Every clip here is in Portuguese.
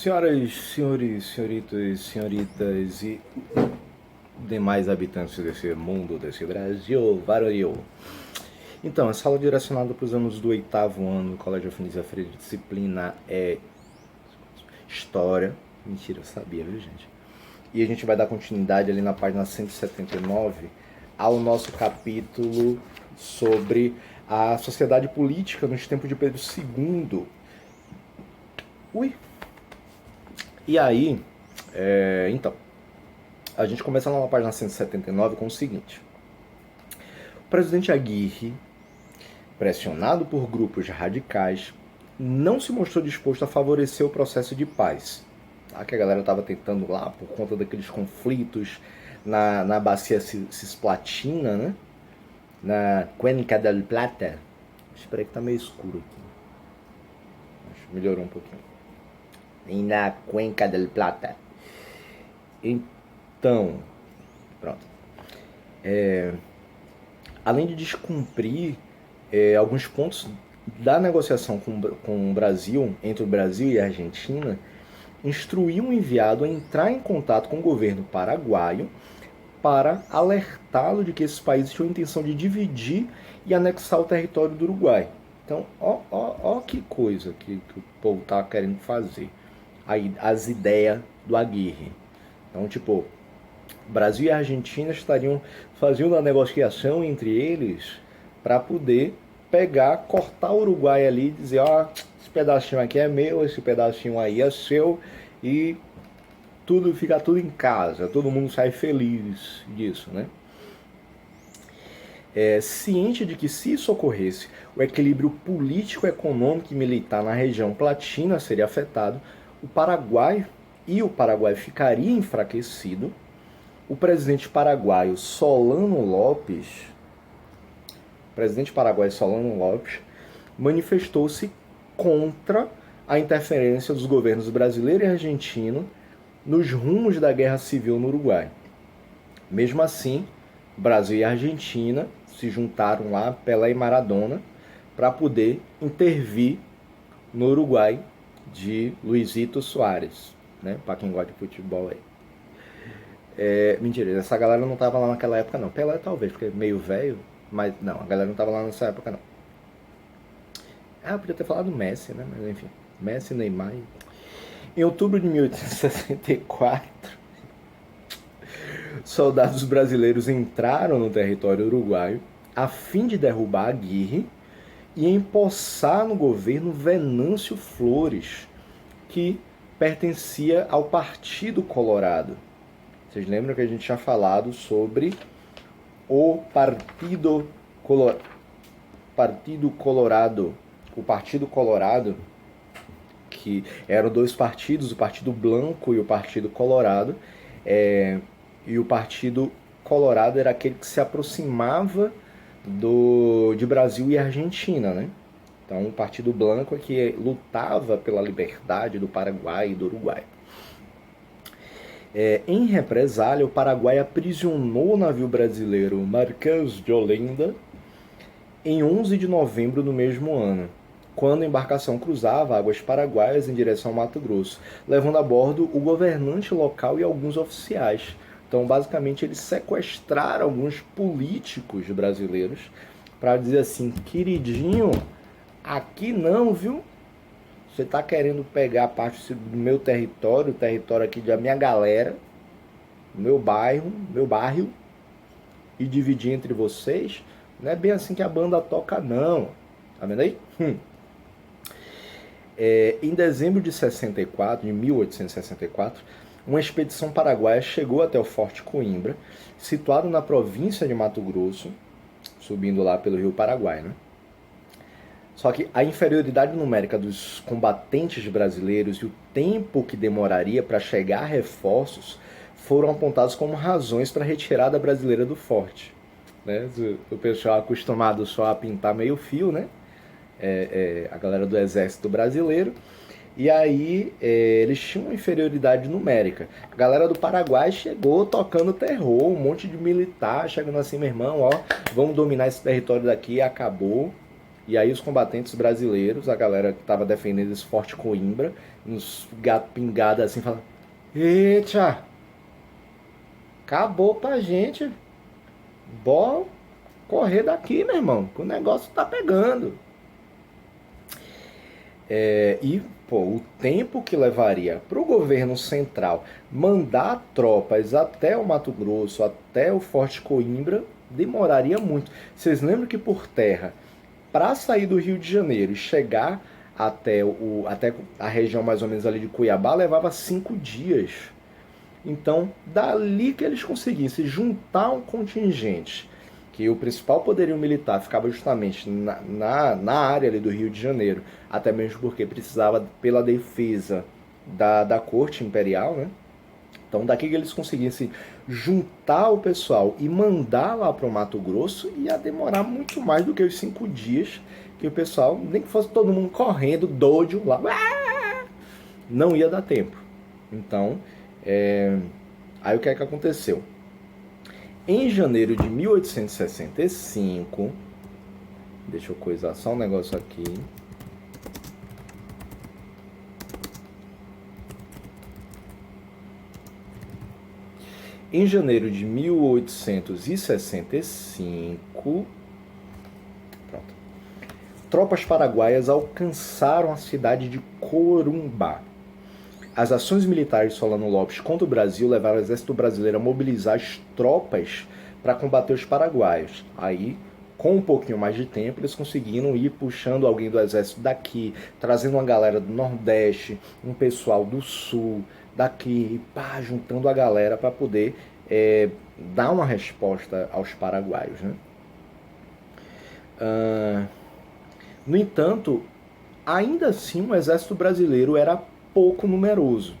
Senhoras, senhores, senhoritas, senhoritas e demais habitantes desse mundo, desse Brasil varonil. Então, essa aula é direcionada para os anos do oitavo ano do Colégio Afonso Freire. A disciplina é História. Mentira, eu sabia, viu, gente? E a gente vai dar continuidade ali na página 179 ao nosso capítulo sobre a sociedade política nos tempos de Pedro II. Ui! E aí, então, a gente começa lá na página 179 com o seguinte. O presidente Aguirre, pressionado por grupos radicais, não se mostrou disposto a favorecer o processo de paz. Tá? Que a galera estava tentando lá por conta daqueles conflitos na bacia cisplatina, né? Na Cuenca del Plata. Espera aí que tá meio escuro aqui. Acho que melhorou um pouquinho. E na Cuenca del Plata. Então, pronto. Além de descumprir alguns pontos da negociação com o Brasil, entre o Brasil e a Argentina, instruiu um enviado a entrar em contato com o governo paraguaio para alertá-lo de que esses países tinham a intenção de dividir e anexar o território do Uruguai. Então, ó que coisa que o povo tá querendo fazer. Aí, as ideias do Aguirre. Então, tipo, Brasil e Argentina estariam fazendo a negociação entre eles para poder pegar, cortar o Uruguai ali e dizer, ó, esse pedacinho aqui é meu, esse pedacinho aí é seu e fica tudo em casa, todo mundo sai feliz disso, né? Ciente de que se isso ocorresse, o equilíbrio político, econômico e militar na região platina seria afetado, o Paraguai ficaria enfraquecido. O presidente paraguaio Solano Lopes manifestou-se contra a interferência dos governos brasileiro e argentino nos rumos da guerra civil no Uruguai. Mesmo assim, Brasil e Argentina se juntaram lá, Pelé e Maradona, para poder intervir no Uruguai de Luizito Soares, né? Para quem gosta de futebol aí. Mentira, essa galera não tava lá naquela época não. Pelé talvez, porque é meio velho, mas não, a galera não tava lá nessa época não. Eu podia ter falado Messi, né? Mas enfim, Messi, Neymar. Em outubro de 1864, soldados brasileiros entraram no território uruguaio a fim de derrubar Aguirre e empossar no governo Venâncio Flores, que pertencia ao Partido Colorado. Vocês lembram que a gente tinha falado sobre o Partido Colorado, o Partido Colorado, que eram dois partidos, o Partido Branco e o Partido Colorado, e o Partido Colorado era aquele que se aproximava de Brasil e Argentina, né? Então o Partido Branco é que lutava pela liberdade do Paraguai e do Uruguai. Em represália, o Paraguai aprisionou o navio brasileiro Marquês de Olinda em 11 de novembro do mesmo ano, quando a embarcação cruzava águas paraguaias em direção ao Mato Grosso, levando a bordo o governante local e alguns oficiais. Então, basicamente, eles sequestraram alguns políticos brasileiros para dizer assim, queridinho, aqui não, viu? Você está querendo pegar parte do meu território, o território aqui da minha galera, meu bairro, e dividir entre vocês? Não é bem assim que a banda toca, não. Tá vendo aí? Em dezembro de 1864, uma expedição paraguaia chegou até o Forte Coimbra, situado na província de Mato Grosso, subindo lá pelo rio Paraguai, né? Só que a inferioridade numérica dos combatentes brasileiros e o tempo que demoraria para chegar a reforços foram apontados como razões para a retirada brasileira do forte. Né? O pessoal acostumado só a pintar meio fio, né? A galera do exército brasileiro. E aí eles tinham uma inferioridade numérica. A galera do Paraguai chegou tocando terror, um monte de militar chegando assim, meu irmão, ó, vamos dominar esse território daqui, acabou. E aí os combatentes brasileiros, a galera que estava defendendo esse Forte Coimbra, uns gato pingado assim, falando: eita, acabou pra gente. Bora correr daqui, meu irmão, que o negócio tá pegando. Pô, o tempo que levaria para o governo central mandar tropas até o Mato Grosso, até o Forte Coimbra, demoraria muito. Vocês lembram que por terra, para sair do Rio de Janeiro e chegar até a região mais ou menos ali de Cuiabá, levava 5 dias. Então, dali que eles conseguissem juntar um contingente, que o principal poderio militar ficava justamente na área ali do Rio de Janeiro, até mesmo porque precisava pela defesa da corte imperial, né? Então, daqui que eles conseguissem juntar o pessoal e mandar lá para o Mato Grosso, ia demorar muito mais do que os 5 dias que o pessoal, nem que fosse todo mundo correndo, doido lá, não ia dar tempo. Então, aí o que é que aconteceu? Em janeiro de 1865, deixa eu coisar só um negócio aqui. Em janeiro de 1865, pronto, tropas paraguaias alcançaram a cidade de Corumbá. As ações militares de Solano Lopes contra o Brasil levaram o exército brasileiro a mobilizar as tropas para combater os paraguaios. Aí, com um pouquinho mais de tempo, eles conseguiram ir puxando alguém do exército daqui, trazendo uma galera do Nordeste, um pessoal do Sul, daqui, e pá, juntando a galera para poder dar uma resposta aos paraguaios, né? No entanto, ainda assim o exército brasileiro era pouco numeroso,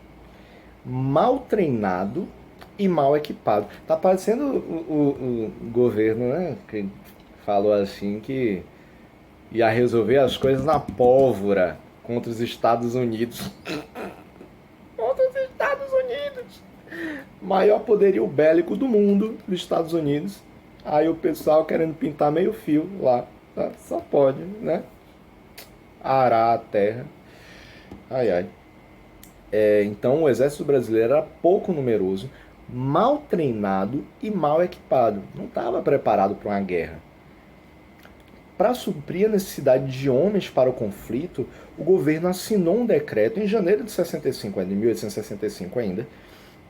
mal treinado e mal equipado. Tá parecendo o governo, né, que falou assim que ia resolver as coisas na pólvora contra os Estados Unidos. Contra os Estados Unidos! Maior poderio bélico do mundo, dos Estados Unidos. Aí o pessoal querendo pintar meio fio lá. Só pode, né? Arar a terra. Ai, ai. Então o exército brasileiro era pouco numeroso, mal treinado e mal equipado. Não estava preparado para uma guerra. Para suprir a necessidade de homens para o conflito, o governo assinou um decreto em janeiro de 65, de 1865 ainda,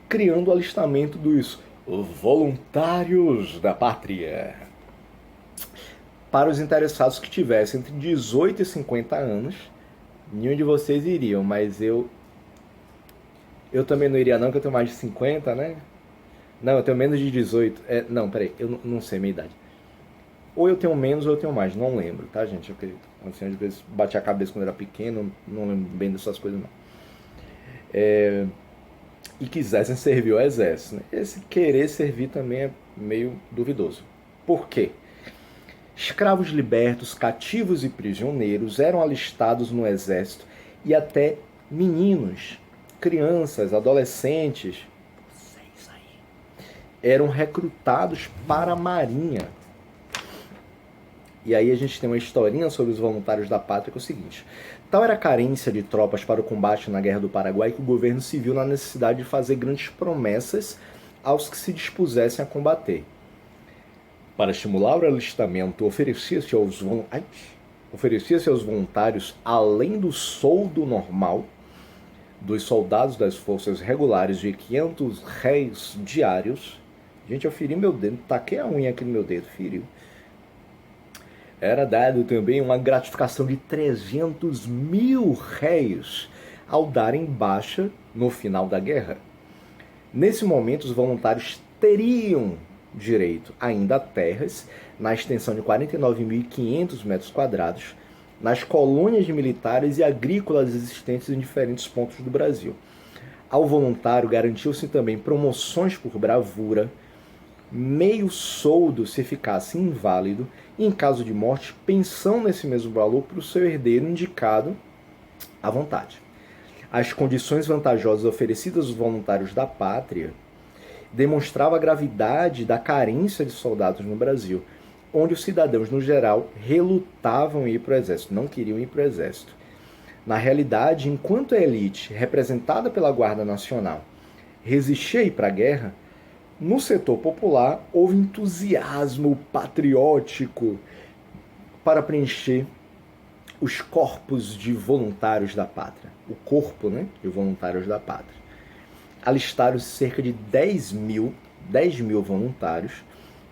criando o alistamento dos voluntários da pátria. Para os interessados que tivessem entre 18 e 50 anos, nenhum de vocês iriam, mas eu também não iria não, porque eu tenho mais de 50, né? Não, eu tenho menos de 18. Não, peraí, eu não sei a minha idade. Ou eu tenho menos ou eu tenho mais, não lembro, tá, gente? Eu acredito. Assim, às vezes bati a cabeça quando era pequeno, não lembro bem dessas coisas, não. E quisessem servir ao exército, né? Esse querer servir também é meio duvidoso. Por quê? Escravos libertos, cativos e prisioneiros eram alistados no exército e até meninos, crianças, adolescentes, vocês aí, eram recrutados para a marinha. E aí a gente tem uma historinha sobre os voluntários da pátria, que é o seguinte: tal era a carência de tropas para o combate na Guerra do Paraguai que o governo se viu na necessidade de fazer grandes promessas aos que se dispusessem a combater. Para estimular o alistamento, oferecia-se aos voluntários, além do soldo normal dos soldados das forças regulares de 500 réis diários. Gente, eu feri meu dedo, taquei a unha aqui no meu dedo, feriu. Era dado também uma gratificação de 300 mil réis ao darem baixa no final da guerra. Nesse momento, os voluntários teriam direito ainda a terras, na extensão de 49.500 metros quadrados, nas colônias militares e agrícolas existentes em diferentes pontos do Brasil. Ao voluntário garantiu-se também promoções por bravura, meio soldo se ficasse inválido e, em caso de morte, pensão nesse mesmo valor para o seu herdeiro indicado à vontade. As condições vantajosas oferecidas aos voluntários da pátria demonstravam a gravidade da carência de soldados no Brasil. onde os cidadãos, no geral, relutavam em ir para o exército, não queriam ir para o exército. Na realidade, enquanto a elite, representada pela Guarda Nacional, resistia a ir para a guerra, no setor popular houve entusiasmo patriótico para preencher os corpos de voluntários da pátria. O corpo, né, de voluntários da pátria. Alistaram-se cerca de 10 mil voluntários,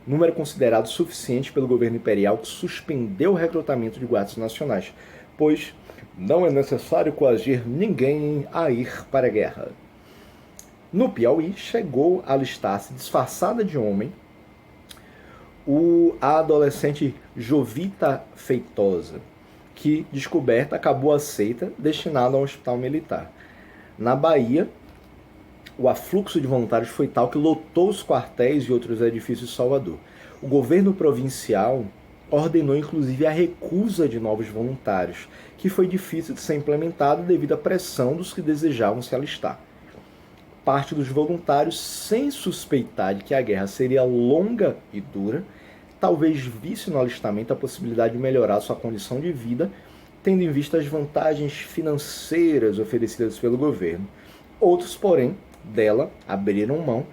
número considerado suficiente pelo governo imperial, que suspendeu o recrutamento de guardas nacionais, pois não é necessário coagir ninguém a ir para a guerra. No Piauí, chegou a alistar-se, disfarçada de homem, a adolescente Jovita Feitosa, que, descoberta, acabou aceita, destinada a um hospital militar. Na Bahia, o afluxo de voluntários foi tal que lotou os quartéis e outros edifícios de Salvador. O governo provincial ordenou inclusive a recusa de novos voluntários, que foi difícil de ser implementado devido à pressão dos que desejavam se alistar. Parte dos voluntários, sem suspeitar de que a guerra seria longa e dura, talvez visse no alistamento a possibilidade de melhorar sua condição de vida, tendo em vista as vantagens financeiras oferecidas pelo governo. Outros, porém, dela abriram mão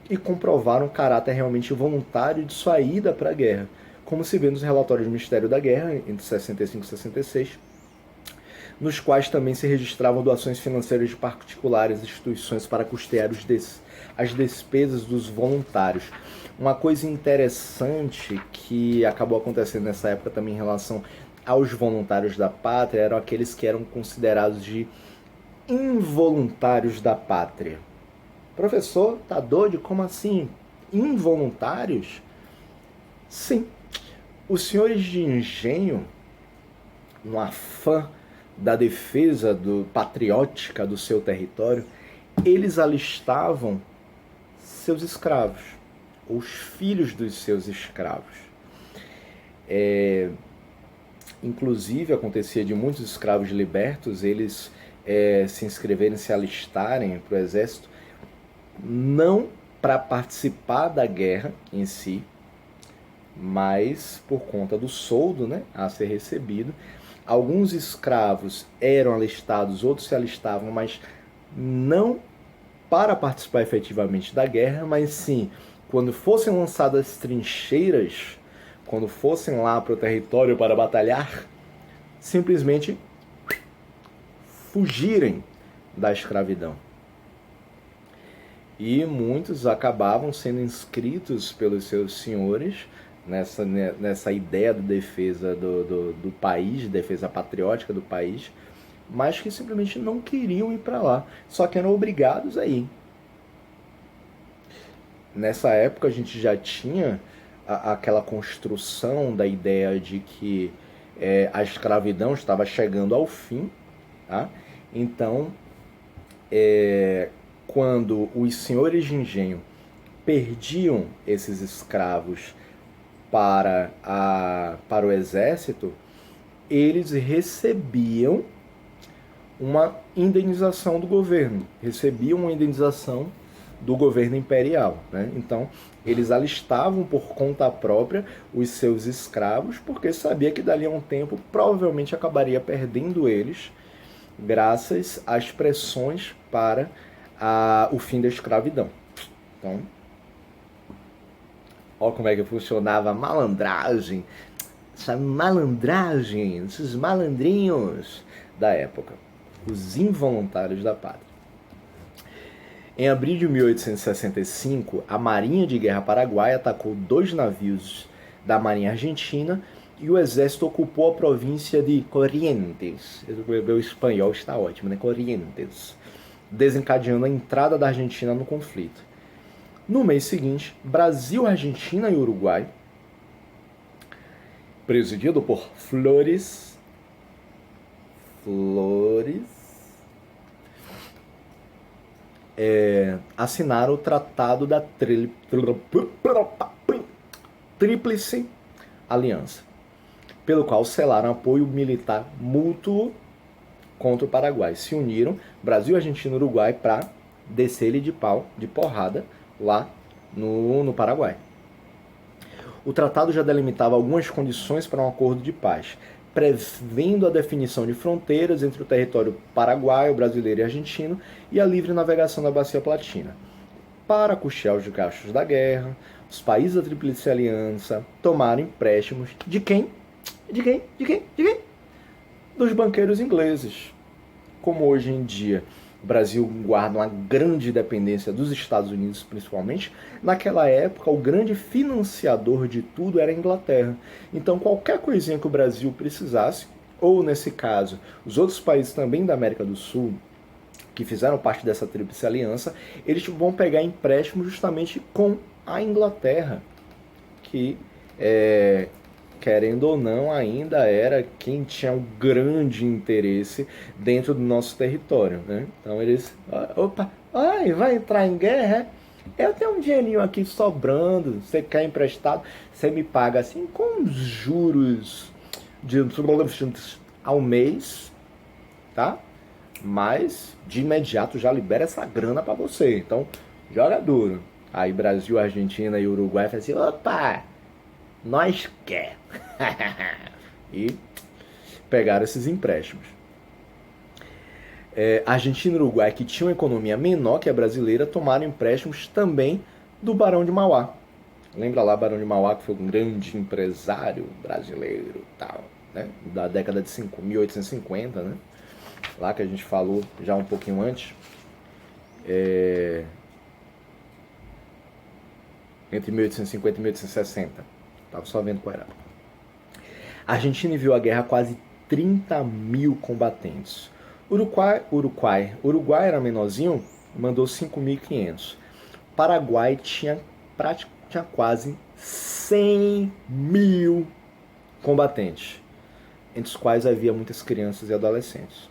e comprovaram o caráter realmente voluntário de sua ida para a guerra, como se vê nos relatórios do Ministério da Guerra, entre 65 e 66, nos quais também se registravam doações financeiras de particulares instituições para custear as despesas dos voluntários. Uma coisa interessante que acabou acontecendo nessa época também em relação aos voluntários da pátria eram aqueles que eram considerados de involuntários da pátria. Professor, tá doido? Como assim? Involuntários? Sim. Os senhores de engenho, no afã da defesa patriótica do seu território, eles alistavam seus escravos, ou os filhos dos seus escravos. Inclusive, acontecia de muitos escravos libertos, eles se inscreverem, se alistarem para o exército, não para participar da guerra em si, mas por conta do soldo, né, a ser recebido. Alguns escravos eram alistados, outros se alistavam, mas não para participar efetivamente da guerra, mas sim, quando fossem lançadas trincheiras, quando fossem lá para o território para batalhar, simplesmente fugirem da escravidão. E muitos acabavam sendo inscritos pelos seus senhores nessa ideia de defesa do país, de defesa patriótica do país, mas que simplesmente não queriam ir para lá, só que eram obrigados a ir. Nessa época a gente já tinha aquela construção da ideia de que a escravidão estava chegando ao fim, tá? Então, quando os senhores de engenho perdiam esses escravos para o exército, eles recebiam uma indenização do governo, recebiam uma indenização do governo imperial, né? Então, eles alistavam por conta própria os seus escravos, porque sabia que dali a um tempo provavelmente acabaria perdendo eles, graças às pressões para o fim da escravidão. Então, olha como é que funcionava a malandragem, esses malandrinhos da época, os involuntários da pátria. Em abril de 1865, a Marinha de Guerra Paraguaia atacou 2 navios da Marinha Argentina e o exército ocupou a província de Corrientes. O espanhol está ótimo, né? Corrientes. Desencadeando a entrada da Argentina no conflito. No mês seguinte, Brasil, Argentina e Uruguai, presidido por Flores, assinaram o Tratado da Tríplice Aliança, pelo qual selaram apoio militar mútuo contra o Paraguai. Se uniram, Brasil, Argentina e Uruguai, para descer ele de porrada lá no Paraguai. O tratado já delimitava algumas condições para um acordo de paz, prevendo a definição de fronteiras entre o território paraguaio, brasileiro e argentino e a livre navegação da Bacia Platina. Para custear os gastos da guerra, os países da Tríplice Aliança tomaram empréstimos de quem? De quem? De quem? De quem? Dos banqueiros ingleses. Como hoje em dia o Brasil guarda uma grande dependência dos Estados Unidos, principalmente, naquela época o grande financiador de tudo era a Inglaterra. Então qualquer coisinha que o Brasil precisasse, ou nesse caso, os outros países também da América do Sul, que fizeram parte dessa Tríplice Aliança, eles vão pegar empréstimo justamente com a Inglaterra, que querendo ou não, ainda era quem tinha um grande interesse dentro do nosso território, né? Então eles, opa, ai, vai entrar em guerra? Eu tenho um dinheirinho aqui sobrando, você quer emprestado, você me paga assim com juros de ao mês, tá? Mas de imediato já libera essa grana para você, então joga duro. Aí Brasil, Argentina e Uruguai falam assim, opa, nós quer. E pegaram esses empréstimos. Argentina e Uruguai, que tinham uma economia menor que a brasileira, tomaram empréstimos também do Barão de Mauá. Lembra lá Barão de Mauá, que foi um grande empresário brasileiro, tal, né? Da década de 1850, né? Lá que a gente falou já um pouquinho antes. Entre 1850 e 1860. Estava só vendo qual era. A Argentina enviou à guerra quase 30 mil combatentes. Uruguai era menorzinho, mandou 5.500. Paraguai tinha quase 100 mil combatentes, entre os quais havia muitas crianças e adolescentes.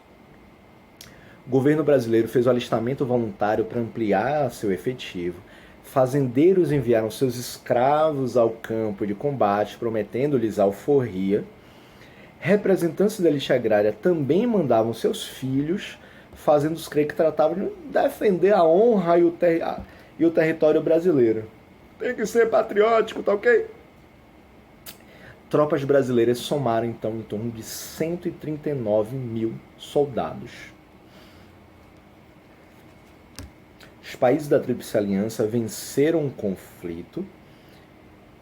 O governo brasileiro fez o alistamento voluntário para ampliar seu efetivo. Fazendeiros enviaram seus escravos ao campo de combate, prometendo-lhes alforria. Representantes da elite agrária também mandavam seus filhos, fazendo-os crer que tratavam de defender a honra e o território brasileiro. Tem que ser patriótico, tá ok? Tropas brasileiras somaram então em torno de 139 mil soldados. Os países da Tríplice Aliança venceram um conflito,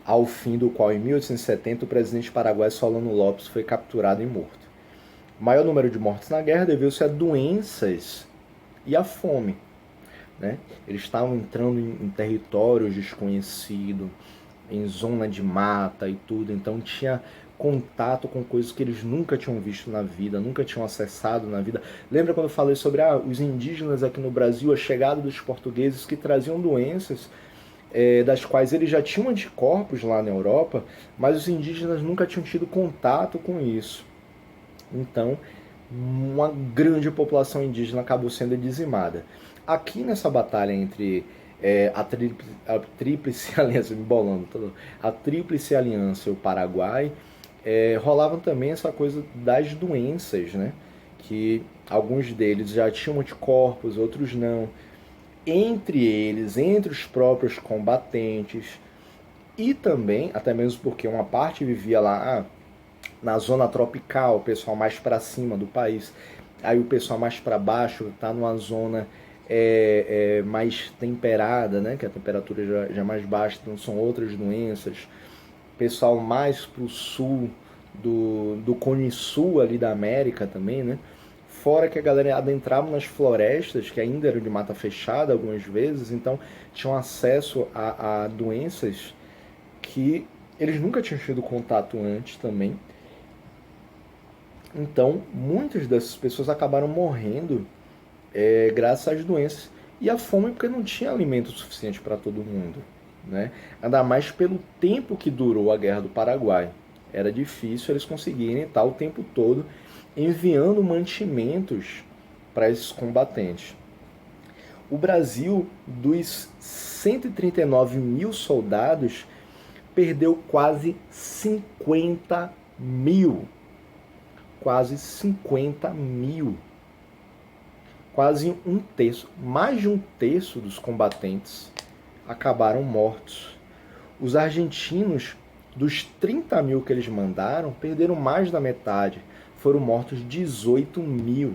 ao fim do qual, em 1870, o presidente paraguaio Solano Lopes foi capturado e morto. O maior número de mortes na guerra deveu-se a doenças e a fome, né? Eles estavam entrando em territórios desconhecidos, em zona de mata e tudo, então tinha contato com coisas que eles nunca tinham visto na vida, nunca tinham acessado na vida. Lembra quando eu falei sobre os indígenas aqui no Brasil, a chegada dos portugueses que traziam doenças, das quais eles já tinham anticorpos lá na Europa, mas os indígenas nunca tinham tido contato com isso. Então, uma grande população indígena acabou sendo dizimada. Aqui nessa batalha entre a Tríplice Aliança, me bolando, a Tríplice Aliança e o Paraguai, rolavam também essa coisa das doenças, né? Que alguns deles já tinham anticorpos, outros não. Entre eles, entre os próprios combatentes, e também, até mesmo porque uma parte vivia lá na zona tropical, o pessoal mais para cima do país, aí o pessoal mais para baixo está numa zona mais temperada, né? Que a temperatura já é mais baixa, então são outras doenças. Pessoal mais para o sul do Cone Sul ali da América também, né? Fora que a galera adentrava nas florestas, que ainda eram de mata fechada algumas vezes, então tinham acesso a doenças que eles nunca tinham tido contato antes também. Então, muitas dessas pessoas acabaram morrendo graças às doenças. E a fome porque não tinha alimento suficiente para todo mundo, né? Ainda mais pelo tempo que durou a Guerra do Paraguai. Era difícil eles conseguirem estar o tempo todo enviando mantimentos para esses combatentes. O Brasil, dos 139 mil soldados, perdeu quase 50 mil. Quase 50 mil. Quase um terço, mais de um terço dos combatentes acabaram mortos. Os argentinos Dos 30 mil que eles mandaram, perderam mais da metade. Foram mortos 18 mil.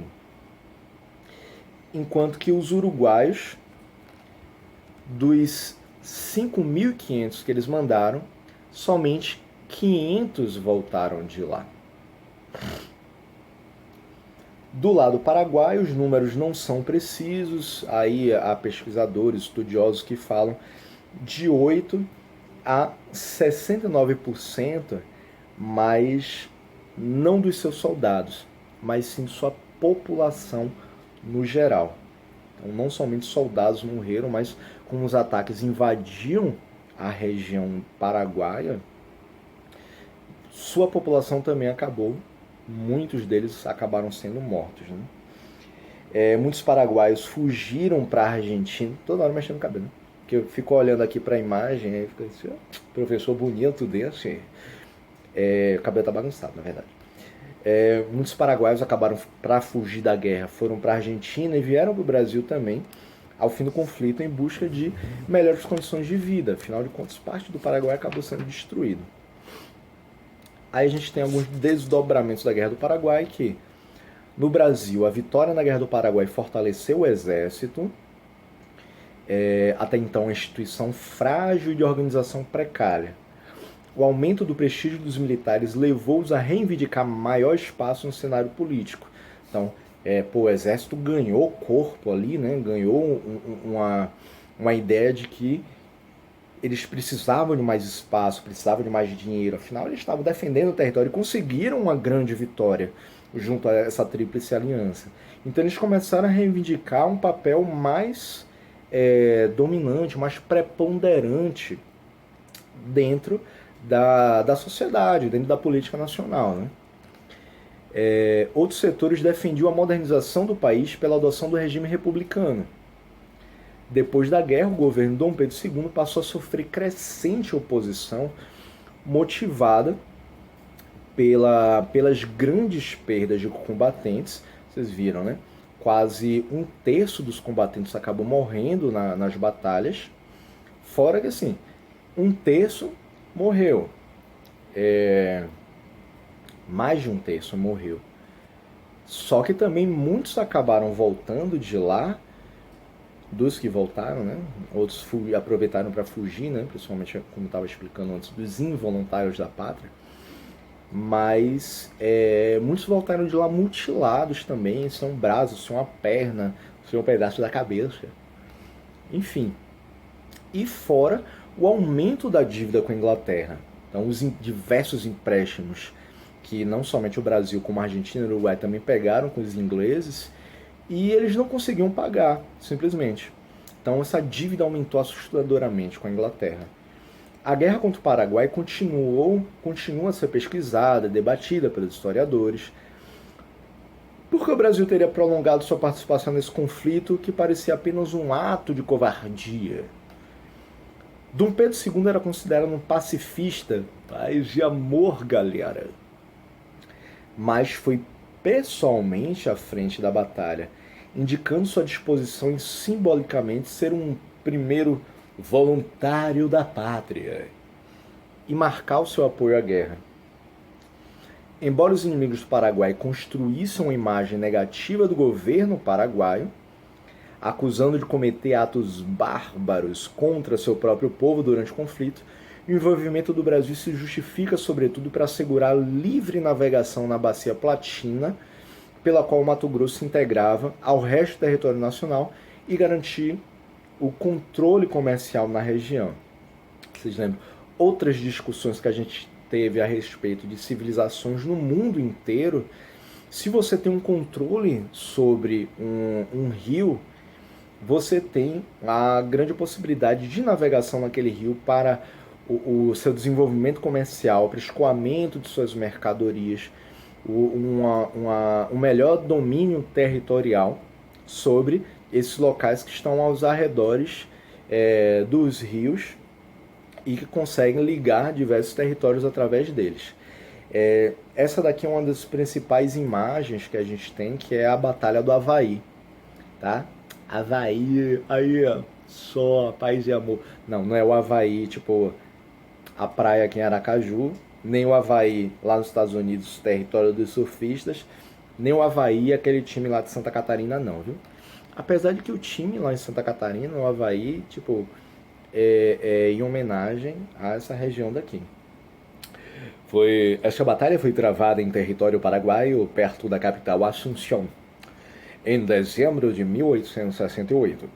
Enquanto que os uruguaios, dos 5.500 que eles mandaram, somente 500 voltaram de lá. Do lado paraguaio, os números não são precisos, aí há pesquisadores, estudiosos que falam de 8 a 69%, mas não dos seus soldados, mas sim de sua população no geral. Então, não somente soldados morreram, mas como os ataques invadiam a região paraguaia, sua população também acabou. Muitos deles acabaram sendo mortos. Né? Muitos paraguaios fugiram para a Argentina, toda hora mexendo o cabelo. Né? Porque eu fico olhando aqui para a imagem, aí fica assim, professor bonito desse. O cabelo tá bagunçado, na verdade. Muitos paraguaios acabaram, para fugir da guerra, foram para a Argentina e vieram para o Brasil também, ao fim do conflito, em busca de melhores condições de vida. Afinal de contas, parte do Paraguai acabou sendo destruído. Aí a gente tem alguns desdobramentos da Guerra do Paraguai, que no Brasil a vitória na Guerra do Paraguai fortaleceu o exército, até então uma instituição frágil e de organização precária. O aumento do prestígio dos militares levou-os a reivindicar maior espaço no cenário político. Então, o exército ganhou corpo ali, né? Ganhou uma ideia de que eles precisavam de mais espaço, precisavam de mais dinheiro. Afinal, eles estavam defendendo o território e conseguiram uma grande vitória junto a essa tríplice aliança. Então, eles começaram a reivindicar um papel mais dominante, mais preponderante dentro da sociedade, dentro da política nacional. Né? Outros setores defendiam a modernização do país pela adoção do regime republicano. Depois da guerra, o governo Dom Pedro II passou a sofrer crescente oposição, motivada pelas grandes perdas de combatentes. Vocês viram, né? Quase 1/3 dos combatentes acabou morrendo nas batalhas. Fora que, assim, 1/3 morreu. Mais de 1/3 morreu. Só que também muitos acabaram voltando de lá, dos que voltaram, né? Outros aproveitaram para fugir, né? Principalmente, como estava explicando antes, dos involuntários da pátria. Mas muitos voltaram de lá mutilados também, sem um braço, sem uma perna, sem um pedaço da cabeça. Enfim. E fora o aumento da dívida com a Inglaterra. Então, os diversos empréstimos que não somente o Brasil, como a Argentina e o Uruguai também pegaram com os ingleses, e eles não conseguiam pagar, simplesmente. Então essa dívida aumentou assustadoramente com a Inglaterra. A guerra contra o Paraguai continua a ser pesquisada, debatida pelos historiadores, porque o Brasil teria prolongado sua participação nesse conflito que parecia apenas um ato de covardia. Dom Pedro II era considerado um pacifista, paz de amor, galera. Mas foi pessoalmente à frente da batalha, indicando sua disposição em simbolicamente ser um primeiro voluntário da pátria e marcar o seu apoio à guerra. Embora os inimigos do Paraguai construíssem uma imagem negativa do governo paraguaio, acusando de cometer atos bárbaros contra seu próprio povo durante o conflito, o envolvimento do Brasil se justifica sobretudo para assegurar livre navegação na Bacia Platina, pela qual o Mato Grosso se integrava ao resto do território nacional, e garantir o controle comercial na região. Vocês lembram? Outras discussões que a gente teve a respeito de civilizações no mundo inteiro, se você tem um controle sobre um rio, você tem a grande possibilidade de navegação naquele rio para o seu desenvolvimento comercial, para o escoamento de suas mercadorias, um melhor domínio territorial sobre esses locais que estão aos arredores dos rios e que conseguem ligar diversos territórios através deles. Essa daqui é uma das principais imagens que a gente tem, que é a Batalha do Havaí, tá? Havaí, aí ó, só paz e amor. Não é o Havaí, tipo a praia aqui em Aracaju, nem o Havaí lá nos Estados Unidos, território dos surfistas, nem o Havaí, aquele time lá de Santa Catarina não, viu? Apesar de que o time lá em Santa Catarina, o Havaí, tipo, é em homenagem a essa região daqui. Essa batalha foi travada em território paraguaio, perto da capital Asunción, em dezembro de 1868.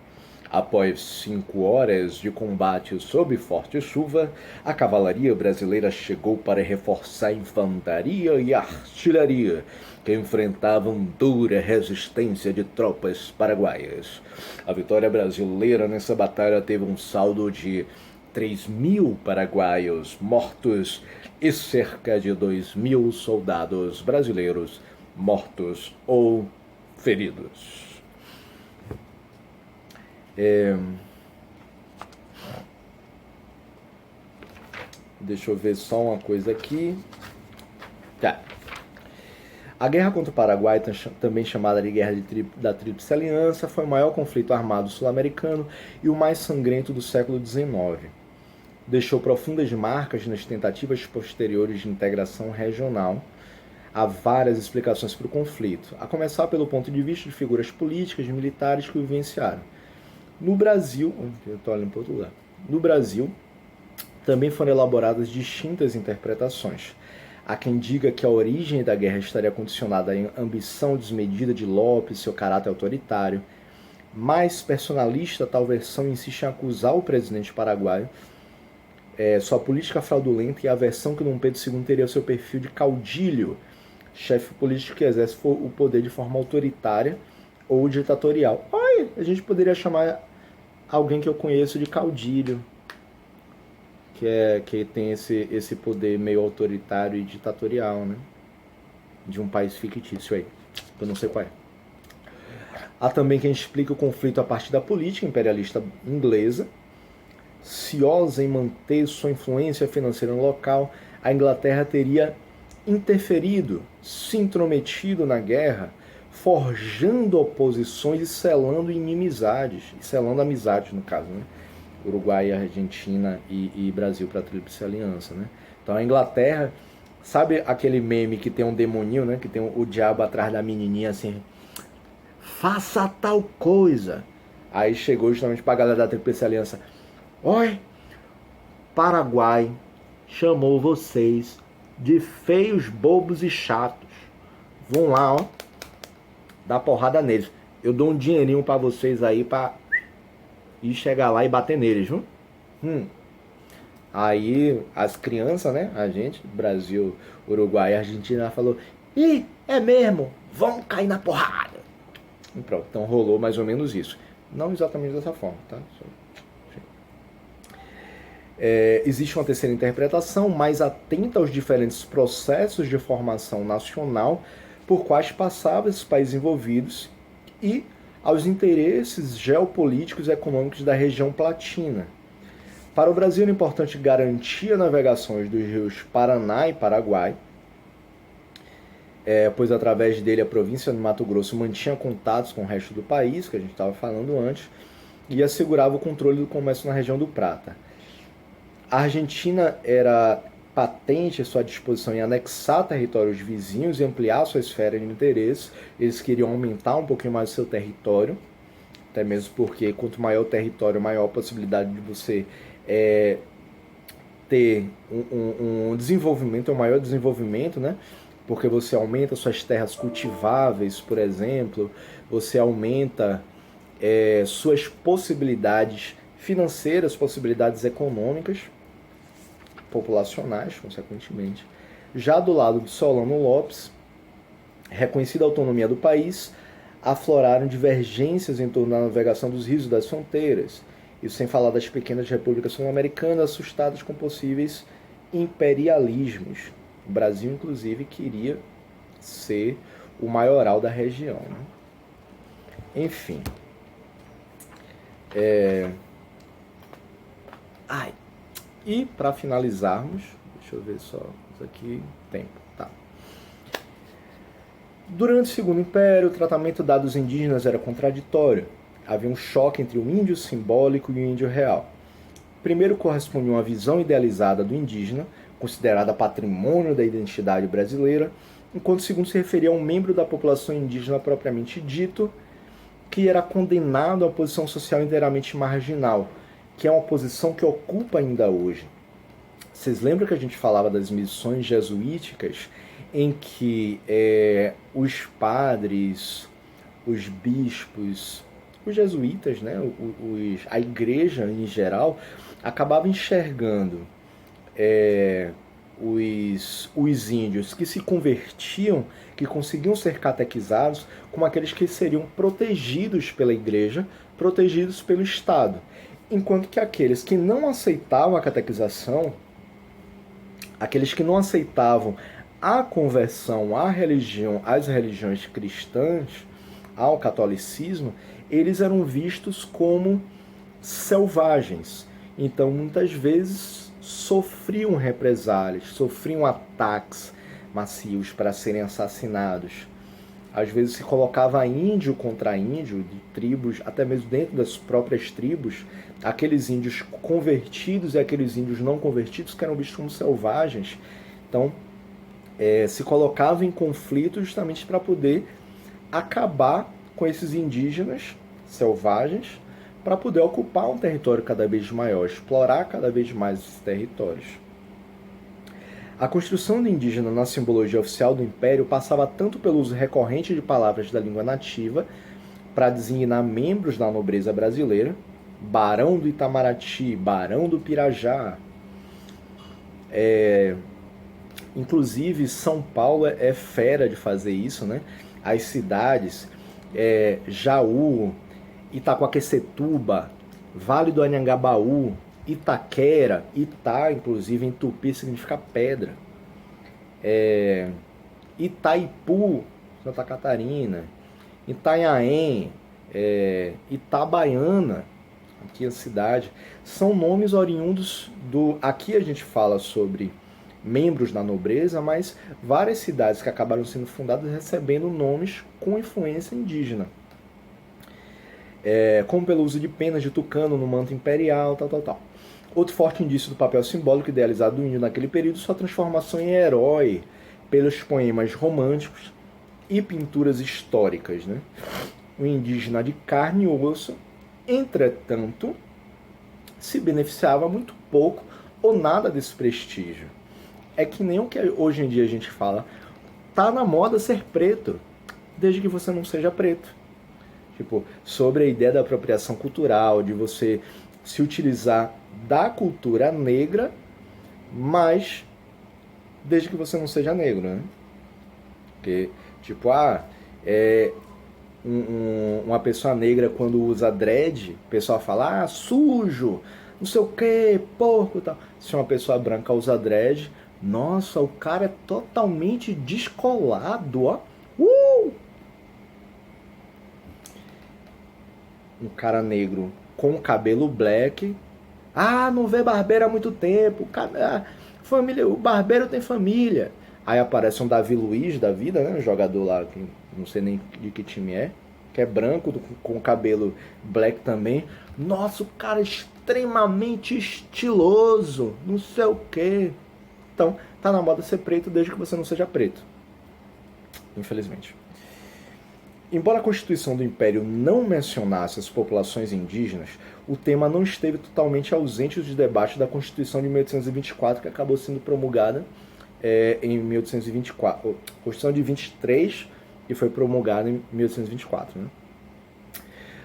Após 5 horas de combate sob forte chuva, a cavalaria brasileira chegou para reforçar a infantaria e a artilharia, que enfrentavam dura resistência de tropas paraguaias. A vitória brasileira nessa batalha teve um saldo de 3.000 paraguaios mortos e cerca de 2.000 soldados brasileiros mortos ou feridos. Deixa eu ver só uma coisa aqui. Tá. A guerra contra o Paraguai, também chamada de Guerra da Tríplice Aliança, foi o maior conflito armado sul-americano e o mais sangrento do século XIX. Deixou profundas marcas nas tentativas posteriores de integração regional. Há várias explicações para o conflito, a começar pelo ponto de vista de figuras políticas e militares que o vivenciaram. No Brasil, eu estou olhando para outro lugar. No Brasil, também foram elaboradas distintas interpretações. Há quem diga que a origem da guerra estaria condicionada à ambição desmedida de Lopes, seu caráter autoritário. Mais personalista, tal versão insiste em acusar o presidente paraguaio, sua política fraudulenta e a versão que Dom Pedro II teria seu perfil de caudilho, chefe político que exerce o poder de forma autoritária ou ditatorial. Olha, a gente poderia chamar alguém que eu conheço de caudilho, que tem esse poder meio autoritário e ditatorial, né? De um país fictício aí, eu não sei qual é. Há também quem explica o conflito a partir da política imperialista inglesa. Ciosa em manter sua influência financeira no local, a Inglaterra teria interferido, se intrometido na guerra, forjando oposições e selando inimizades, e selando amizades no caso, né? Uruguai, Argentina e Brasil para a Tríplice Aliança, né? Então a Inglaterra, sabe aquele meme que tem um demoninho, né? Que tem o diabo atrás da menininha assim, faça tal coisa. Aí chegou justamente para a galera da Tríplice Aliança, oi, Paraguai chamou vocês de feios, bobos e chatos. Vão lá, ó, dar porrada neles. Eu dou um dinheirinho para vocês aí para ir chegar lá e bater neles, viu? Aí as crianças, né, a gente, Brasil, Uruguai e Argentina, falou, ih, é mesmo, vamos cair na porrada. E pronto, então rolou mais ou menos isso. Não exatamente dessa forma, tá? Existe uma terceira interpretação mais atenta aos diferentes processos de formação nacional por quais passavam esses países envolvidos e aos interesses geopolíticos e econômicos da região platina. Para o Brasil era importante garantir a navegação dos rios Paraná e Paraguai, pois através dele a província do Mato Grosso mantinha contatos com o resto do país, que a gente estava falando antes, e assegurava o controle do comércio na região do Prata. A Argentina era patente a sua disposição em anexar territórios vizinhos e ampliar sua esfera de interesse. Eles queriam aumentar um pouquinho mais o seu território, até mesmo porque quanto maior o território, maior a possibilidade de você ter um desenvolvimento, um maior desenvolvimento, né? Porque você aumenta suas terras cultiváveis, por exemplo, você aumenta suas possibilidades financeiras, possibilidades econômicas, populacionais, consequentemente. Já do lado de Solano Lopes, reconhecida a autonomia do país, afloraram divergências em torno da navegação dos rios e das fronteiras, isso sem falar das pequenas repúblicas sul-americanas assustadas com possíveis imperialismos. O Brasil, inclusive, queria ser o maioral da região, né? Enfim. E para finalizarmos, deixa eu ver só isso aqui, tempo, tá. Durante o Segundo Império, o tratamento dado aos indígenas era contraditório. Havia um choque entre o índio simbólico e o índio real. primeiro correspondia a uma visão idealizada do indígena, considerada patrimônio da identidade brasileira, enquanto o segundo se referia a um membro da população indígena propriamente dito, que era condenado a uma posição social inteiramente marginal, que é uma posição que ocupa ainda hoje. Vocês lembram que a gente falava das missões jesuíticas, em que os padres, os bispos, os jesuítas, né, a igreja em geral, acabava enxergando os índios que se convertiam, que conseguiam ser catequizados, como aqueles que seriam protegidos pela igreja, protegidos pelo Estado. Enquanto que aqueles que não aceitavam a catequização, aqueles que não aceitavam a conversão à religião, às religiões cristãs, ao catolicismo, eles eram vistos como selvagens. Então, muitas vezes, sofriam represálias, sofriam ataques macios para serem assassinados. Às vezes se colocava índio contra índio, de tribos, até mesmo dentro das próprias tribos, aqueles índios convertidos e aqueles índios não convertidos que eram vistos como selvagens. Então, se colocava em conflito justamente para poder acabar com esses indígenas selvagens, para poder ocupar um território cada vez maior, explorar cada vez mais esses territórios. A construção do indígena na simbologia oficial do Império passava tanto pelo uso recorrente de palavras da língua nativa para designar membros da nobreza brasileira, Barão do Itamaraty, Barão do Pirajá. Inclusive, São Paulo é fera de fazer isso, né? As cidades, Jaú, Itacoaquecetuba, Vale do Anhangabaú, Itaquera, Itá, inclusive em tupi significa pedra, Itaipu, Santa Catarina, Itanhaém, Itabaiana, aqui a cidade, são nomes oriundos do... Aqui a gente fala sobre membros da nobreza, mas várias cidades que acabaram sendo fundadas recebendo nomes com influência indígena. Como pelo uso de penas de tucano no manto imperial, tal. Outro forte indício do papel simbólico idealizado do índio naquele período, sua transformação em herói pelos poemas românticos e pinturas históricas, né? O indígena de carne e osso, entretanto, se beneficiava muito pouco ou nada desse prestígio. É que nem o que hoje em dia a gente fala, tá na moda ser preto, desde que você não seja preto. Tipo, sobre a ideia da apropriação cultural, de você se utilizar da cultura negra, mas desde que você não seja negro, né? Porque, tipo, uma pessoa negra quando usa dread, o pessoal fala, sujo, não sei o que, porco e tal. Se uma pessoa branca usa dread, nossa, o cara é totalmente descolado, ó. Um cara negro com cabelo black. Não vê barbeiro há muito tempo. Família, o barbeiro tem família. Aí aparece um Davi Luiz da vida, né? Um jogador lá, que não sei nem de que time é, que é branco, com cabelo black também. Nossa, o cara é extremamente estiloso, não sei o quê. Então, tá na moda ser preto desde que você não seja preto. Infelizmente. Embora a Constituição do Império não mencionasse as populações indígenas, o tema não esteve totalmente ausente dos debates da Constituição de 1824, que acabou sendo promulgada em 1824. Constituição de 23 e foi promulgada em 1824. Né?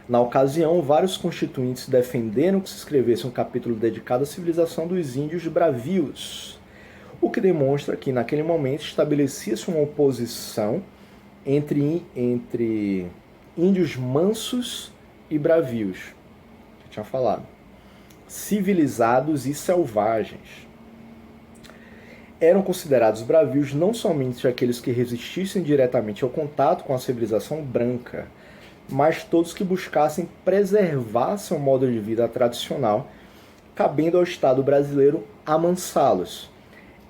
Na ocasião, vários constituintes defenderam que se escrevesse um capítulo dedicado à civilização dos índios bravios, o que demonstra que, naquele momento, estabelecia-se uma oposição entre índios mansos e bravios, que eu tinha falado, civilizados e selvagens. Eram considerados bravios não somente aqueles que resistissem diretamente ao contato com a civilização branca, mas todos que buscassem preservar seu modo de vida tradicional, cabendo ao Estado brasileiro amansá-los.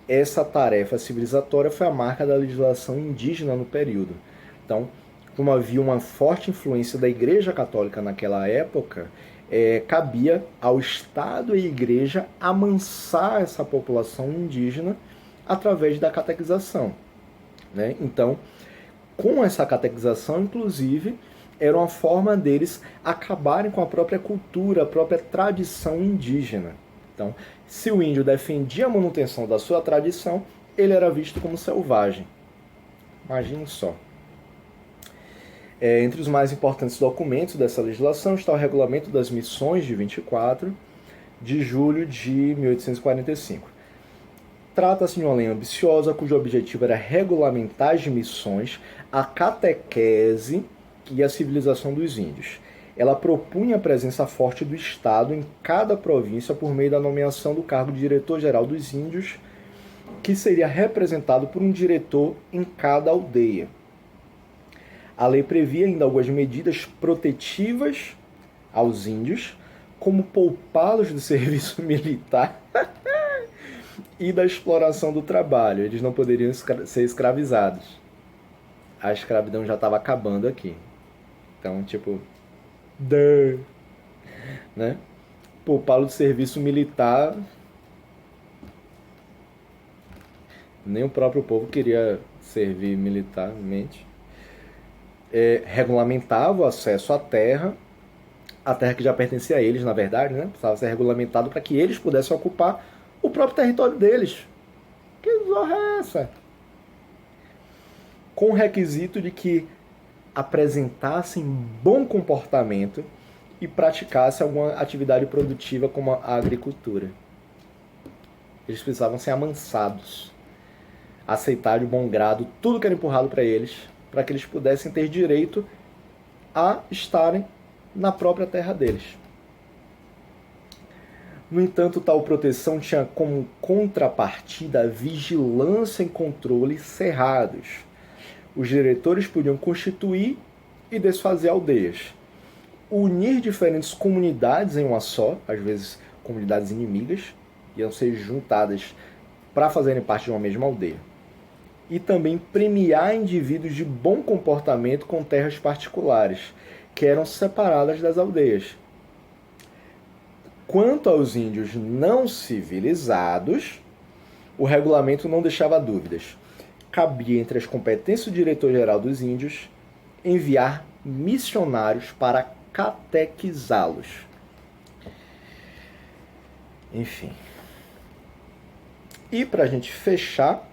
Essa tarefa civilizatória foi a marca da legislação indígena no período. Então, como havia uma forte influência da Igreja Católica naquela época, cabia ao Estado e à Igreja amansar essa população indígena através da catequização, né? Então, com essa catequização, inclusive, era uma forma deles acabarem com a própria cultura, a própria tradição indígena. Então, se o índio defendia a manutenção da sua tradição, ele era visto como selvagem. Imagine só. Entre os mais importantes documentos dessa legislação está o Regulamento das Missões de 24 de julho de 1845. Trata-se de uma lei ambiciosa cujo objetivo era regulamentar as missões, a catequese e a civilização dos índios. Ela propunha a presença forte do Estado em cada província por meio da nomeação do cargo de diretor-geral dos índios, que seria representado por um diretor em cada aldeia. A lei previa ainda algumas medidas protetivas aos índios, como poupá-los do serviço militar e da exploração do trabalho. Eles não poderiam ser escravizados. A escravidão já estava acabando aqui. Então, tipo... né? Poupá-lo do serviço militar... Nem o próprio povo queria servir militarmente. Regulamentava o acesso à terra, a terra que já pertencia a eles, na verdade, né? Precisava ser regulamentado para que eles pudessem ocupar o próprio território deles. Que zorra é essa? Com o requisito de que apresentassem bom comportamento e praticassem alguma atividade produtiva como a agricultura. Eles precisavam ser amansados, aceitar de bom grado tudo que era empurrado para eles, para que eles pudessem ter direito a estarem na própria terra deles. No entanto, tal proteção tinha como contrapartida a vigilância e controle cerrados. Os diretores podiam constituir e desfazer aldeias, unir diferentes comunidades em uma só, às vezes comunidades inimigas, iam ser juntadas para fazerem parte de uma mesma aldeia. E também premiar indivíduos de bom comportamento com terras particulares, que eram separadas das aldeias. Quanto aos índios não civilizados, o regulamento não deixava dúvidas. Cabia entre as competências do diretor-geral dos índios enviar missionários para catequizá-los. Enfim. E para a gente fechar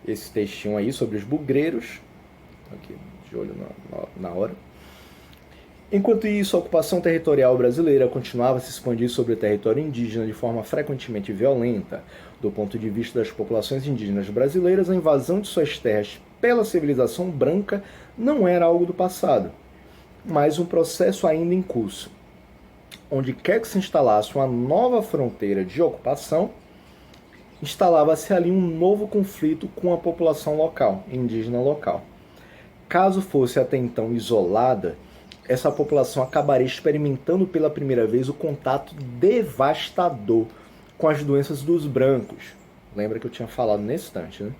esse textinho aí sobre os bugreiros, aqui de olho na hora. Enquanto isso, a ocupação territorial brasileira continuava a se expandir sobre o território indígena de forma frequentemente violenta. Do ponto de vista das populações indígenas brasileiras, a invasão de suas terras pela civilização branca não era algo do passado, mas um processo ainda em curso. Onde quer que se instalasse uma nova fronteira de ocupação, instalava-se ali um novo conflito com a população local, indígena local. Caso fosse até então isolada, essa população acabaria experimentando pela primeira vez o contato devastador com as doenças dos brancos. Lembra que eu tinha falado nesse instante, né?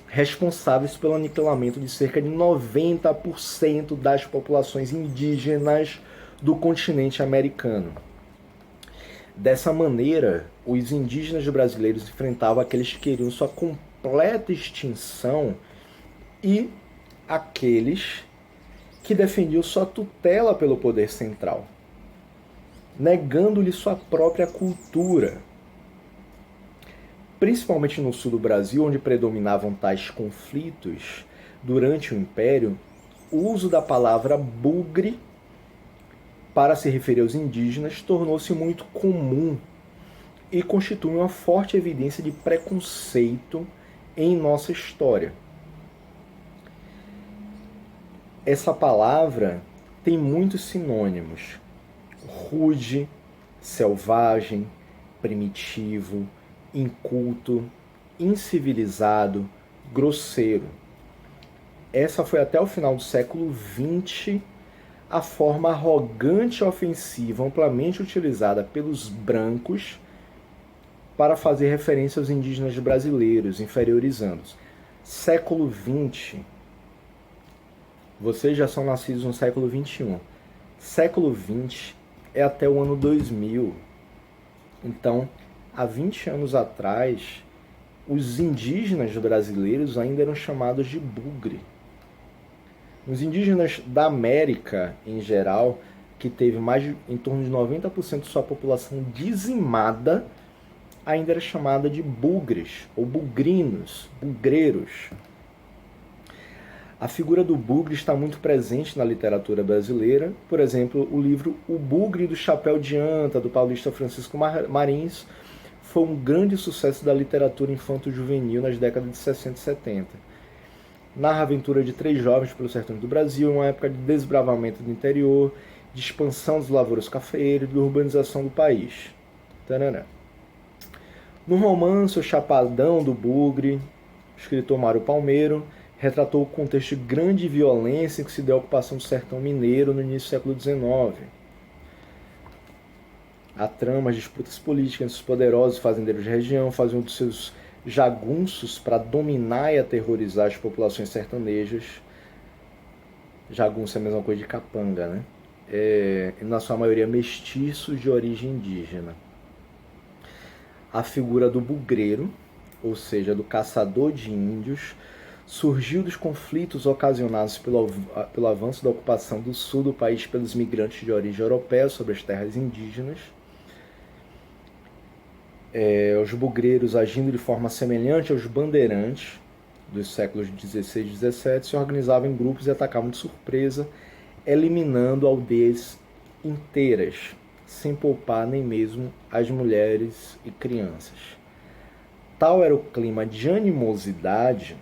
Responsáveis pelo aniquilamento de cerca de 90% das populações indígenas do continente americano. Dessa maneira, os indígenas brasileiros enfrentavam aqueles que queriam sua completa extinção e aqueles que defendiam sua tutela pelo poder central, negando-lhe sua própria cultura. Principalmente no sul do Brasil, onde predominavam tais conflitos durante o Império, o uso da palavra bugre para se referir aos indígenas tornou-se muito comum e constitui uma forte evidência de preconceito em nossa história. Essa palavra tem muitos sinônimos: rude, selvagem, primitivo, inculto, incivilizado, grosseiro. Essa foi até o final do século XX a forma arrogante e ofensiva amplamente utilizada pelos brancos para fazer referência aos indígenas brasileiros, inferiorizando-os. Século XX, Vocês já são nascidos no século XXI. Século XX é até o ano 2000. Então, há 20 anos atrás, os indígenas brasileiros ainda eram chamados de bugre. Os indígenas da América, em geral, que teve mais em torno de 90% de sua população dizimada, ainda era chamada de bugres, ou bugrinos, bugreiros. A figura do bugre está muito presente na literatura brasileira. Por exemplo, o livro O Bugre do Chapéu de Anta, do paulista Francisco Marins, foi um grande sucesso da literatura infanto-juvenil nas décadas de 60 e 70. Narra a aventura de 3 jovens pelos sertões do Brasil, em uma época de desbravamento do interior, de expansão dos lavouros cafeeiros e de urbanização do país. Tarará. No romance O Chapadão do Bugre, o escritor Mário Palmeiro retratou o contexto de grande violência em que se deu a ocupação do sertão mineiro no início do século XIX. A trama, as disputas políticas entre os poderosos fazendeiros da região faziam um dos seus jagunços para dominar e aterrorizar as populações sertanejas. Jagunço é a mesma coisa de capanga, né? Na sua maioria mestiços de origem indígena. A figura do bugreiro, ou seja, do caçador de índios, surgiu dos conflitos ocasionados pelo avanço da ocupação do sul do país pelos migrantes de origem europeia sobre as terras indígenas. Os bugreiros, agindo de forma semelhante aos bandeirantes dos séculos XVI e XVII, se organizavam em grupos e atacavam de surpresa, eliminando aldeias inteiras, sem poupar nem mesmo as mulheres e crianças. Tal era o clima de animosidade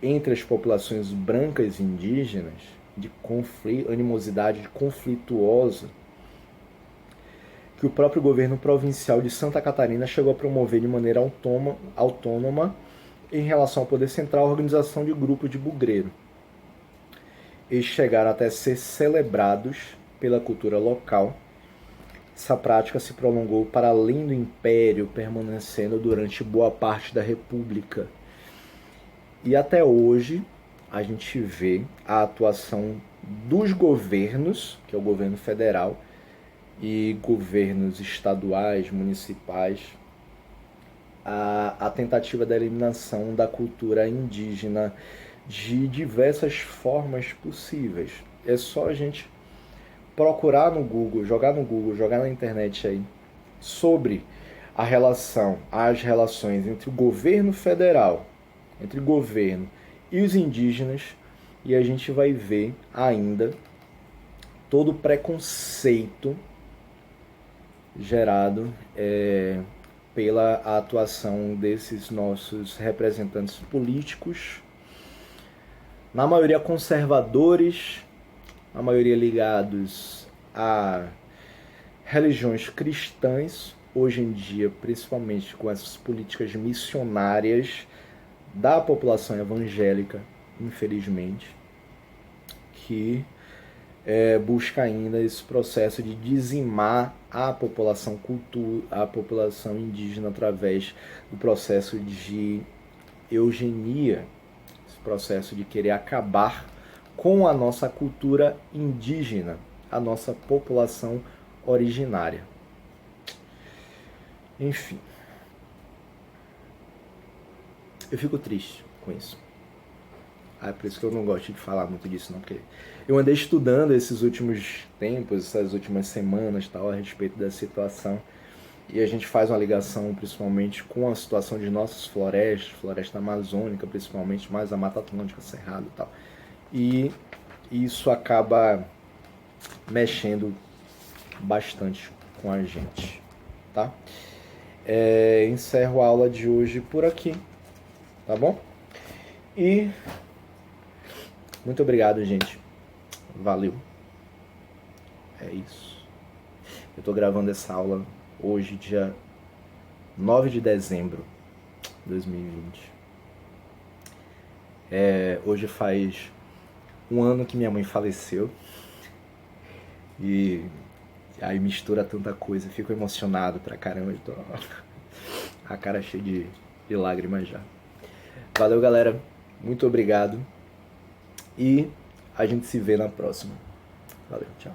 entre as populações brancas e indígenas, de animosidade conflituosa, que o próprio governo provincial de Santa Catarina chegou a promover de maneira autônoma em relação ao poder central a organização de grupos de bugreiro. Eles chegaram até a ser celebrados pela cultura local. Essa prática se prolongou para além do Império, permanecendo durante boa parte da República. E até hoje a gente vê a atuação dos governos, que é o governo federal, e governos estaduais, municipais, a tentativa da eliminação da cultura indígena de diversas formas possíveis. É só a gente procurar no Google, jogar na internet aí, sobre as relações entre o governo federal, entre o governo e os indígenas, e a gente vai ver ainda todo o preconceito gerado pela atuação desses nossos representantes políticos, na maioria conservadores, na maioria ligados a religiões cristãs, hoje em dia, principalmente com essas políticas missionárias da população evangélica, infelizmente, que busca ainda esse processo de dizimar a população indígena através do processo de eugenia, esse processo de querer acabar com a nossa cultura indígena, a nossa população originária. Enfim, eu fico triste com isso. É por isso que eu não gosto de falar muito disso, não, porque eu andei estudando esses últimos tempos, essas últimas semanas, tal, a respeito da situação, e a gente faz uma ligação principalmente com a situação de nossas florestas, floresta amazônica principalmente, mais a Mata Atlântica, Cerrado e tal. E isso acaba mexendo bastante com a gente, tá? Encerro a aula de hoje por aqui, tá bom? E muito obrigado, gente. Valeu. É isso. Eu tô gravando essa aula hoje, dia 9 de dezembro de 2020. Hoje faz um ano que minha mãe faleceu. E aí mistura tanta coisa. Fico emocionado pra caramba. Tô a cara cheia de lágrimas já. Valeu, galera. Muito obrigado. E A gente se vê na próxima. Valeu, tchau.